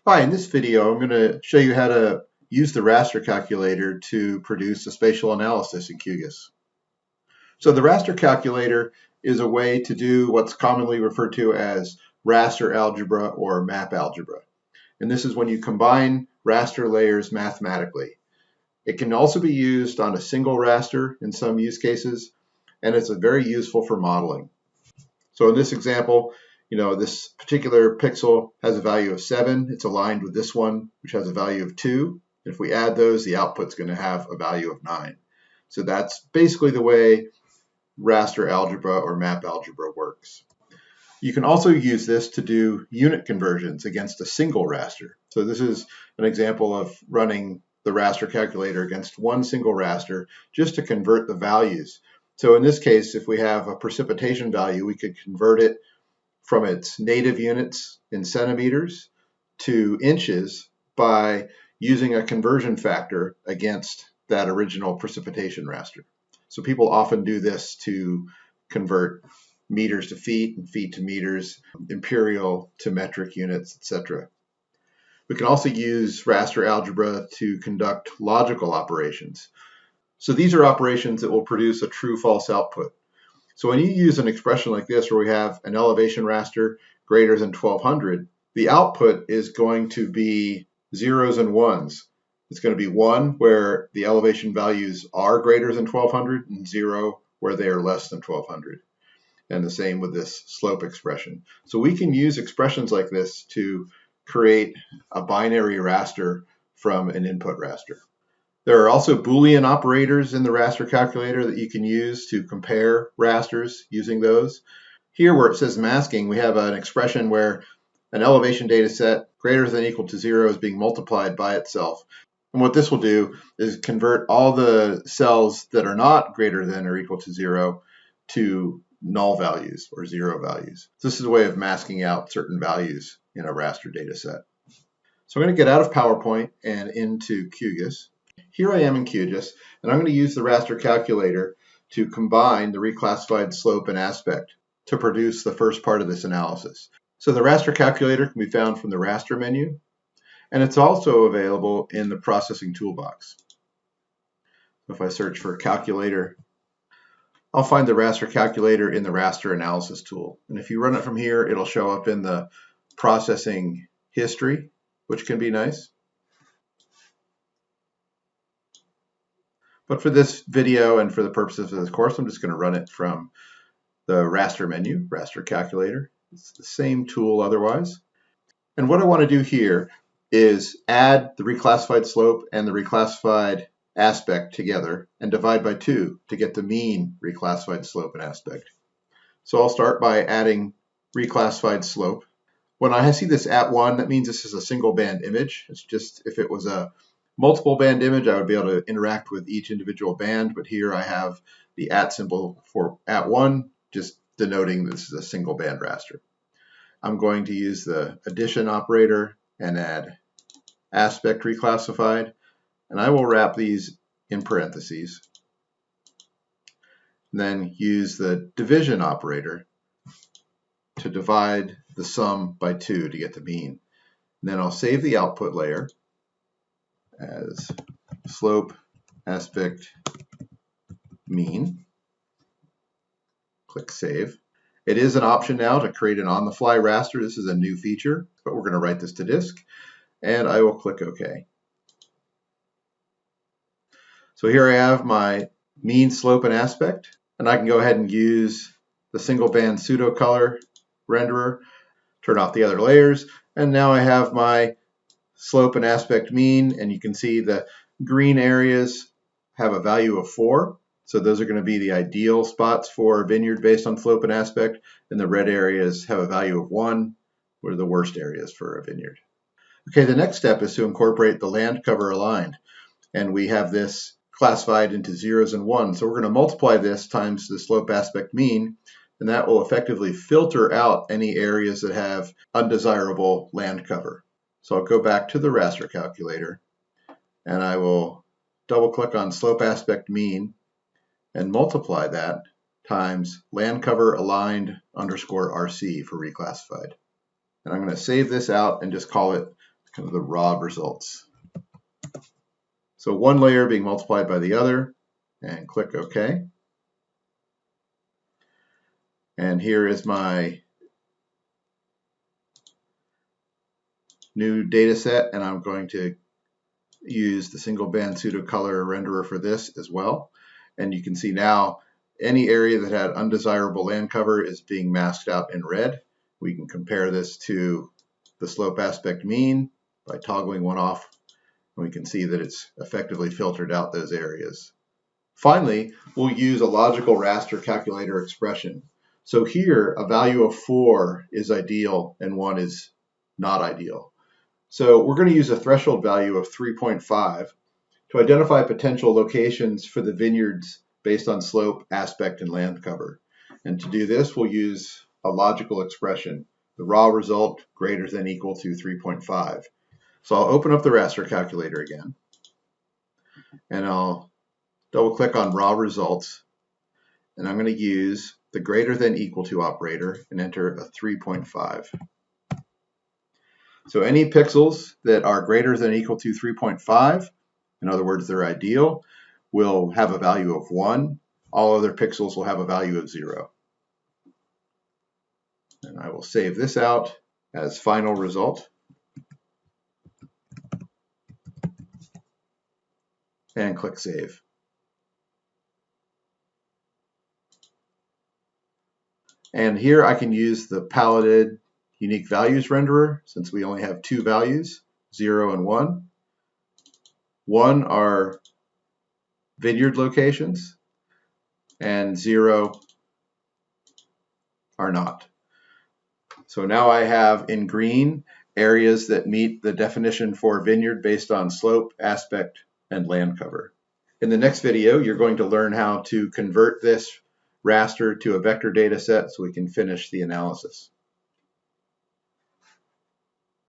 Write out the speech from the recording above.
Hi, in this video I'm going to show you how to use the raster calculator to produce a spatial analysis in QGIS. So the raster calculator is a way to do what's commonly referred to as raster algebra or map algebra. And this is when you combine raster layers mathematically. It can also be used on a single raster in some use cases, and it's very useful for modeling. So in this example, this particular pixel has a value of 7. It's aligned with this one, which has a value of 2. If we add those, the output's going to have a value of 9. So that's basically the way raster algebra or map algebra works. You can also use this to do unit conversions against a single raster. So this is an example of running the raster calculator against one single raster just to convert the values. So in this case, if we have a precipitation value, we could convert it from its native units in centimeters to inches by using a conversion factor against that original precipitation raster. So people often do this to convert meters to feet and feet to meters, imperial to metric units, etc. We can also use raster algebra to conduct logical operations. So these are operations that will produce a true-false output. So when you use an expression like this where we have an elevation raster greater than 1200, the output is going to be zeros and ones. It's going to be 1 where the elevation values are greater than 1200 and 0 where they are less than 1200. And the same with this slope expression. So we can use expressions like this to create a binary raster from an input raster. There are also Boolean operators in the raster calculator that you can use to compare rasters using those. Here where it says masking, we have an expression where an elevation data set greater than or equal to 0 is being multiplied by itself. And what this will do is convert all the cells that are not greater than or equal to 0 to null values or 0 values. So this is a way of masking out certain values in a raster data set. So I'm going to get out of PowerPoint and into QGIS. Here I am in QGIS, and I'm going to use the raster calculator to combine the reclassified slope and aspect to produce the first part of this analysis. So the raster calculator can be found from the raster menu, and it's also available in the processing toolbox. If I search for calculator, I'll find the raster calculator in the raster analysis tool. And if you run it from here, it'll show up in the processing history, which can be nice. But for this video and for the purposes of this course, I'm just going to run it from the raster menu, raster calculator. It's the same tool otherwise. And what I want to do here is add the reclassified slope and the reclassified aspect together and divide by 2 to get the mean reclassified slope and aspect. So I'll start by adding reclassified slope. When I see this @1, that means this is a single band image. It's just if it was a multiple band image, I would be able to interact with each individual band, but here I have the symbol for @1, just denoting this is a single band raster. I'm going to use the addition operator and add aspect reclassified, and I will wrap these in parentheses. And then use the division operator to divide the sum by 2 to get the mean. And then I'll save the output layer as slope aspect mean. Click save. It is an option now to create an on-the-fly raster. This is a new feature, but we're going to write this to disk, and I will click OK. So here I have my mean, slope, and aspect, and I can go ahead and use the single band pseudo color renderer, turn off the other layers, and now I have my slope and aspect mean, and you can see the green areas have a value of 4. So those are going to be the ideal spots for a vineyard based on slope and aspect, and the red areas have a value of 1, which are the worst areas for a vineyard. Okay, the next step is to incorporate the land cover aligned, and we have this classified into zeros and ones. So we're going to multiply this times the slope aspect mean, and that will effectively filter out any areas that have undesirable land cover. So I'll go back to the raster calculator, and I will double click on slope aspect mean and multiply that times land cover aligned _ RC for reclassified. And I'm going to save this out and just call it kind of the raw results. So one layer being multiplied by the other, and click OK. And here is my new data set, and I'm going to use the single band pseudo color renderer for this as well. And you can see now any area that had undesirable land cover is being masked out in red. We can compare this to the slope aspect mean by toggling one off, and we can see that it's effectively filtered out those areas. Finally, we'll use a logical raster calculator expression. So here, a value of 4 is ideal and 1 is not ideal. So we're going to use a threshold value of 3.5 to identify potential locations for the vineyards based on slope, aspect, and land cover. And to do this, we'll use a logical expression, the raw result greater than equal to 3.5. So I'll open up the raster calculator again, and I'll double click on raw results, and I'm going to use the greater than equal to operator and enter a 3.5. So any pixels that are greater than or equal to 3.5, in other words, they're ideal, will have a value of 1. All other pixels will have a value of 0. And I will save this out as final result. And click Save. And here I can use the paletted unique values renderer, since we only have 2 values, 0 and 1. 1 are vineyard locations, and 0 are not. So now I have in green areas that meet the definition for vineyard based on slope, aspect, and land cover. In the next video, you're going to learn how to convert this raster to a vector data set so we can finish the analysis.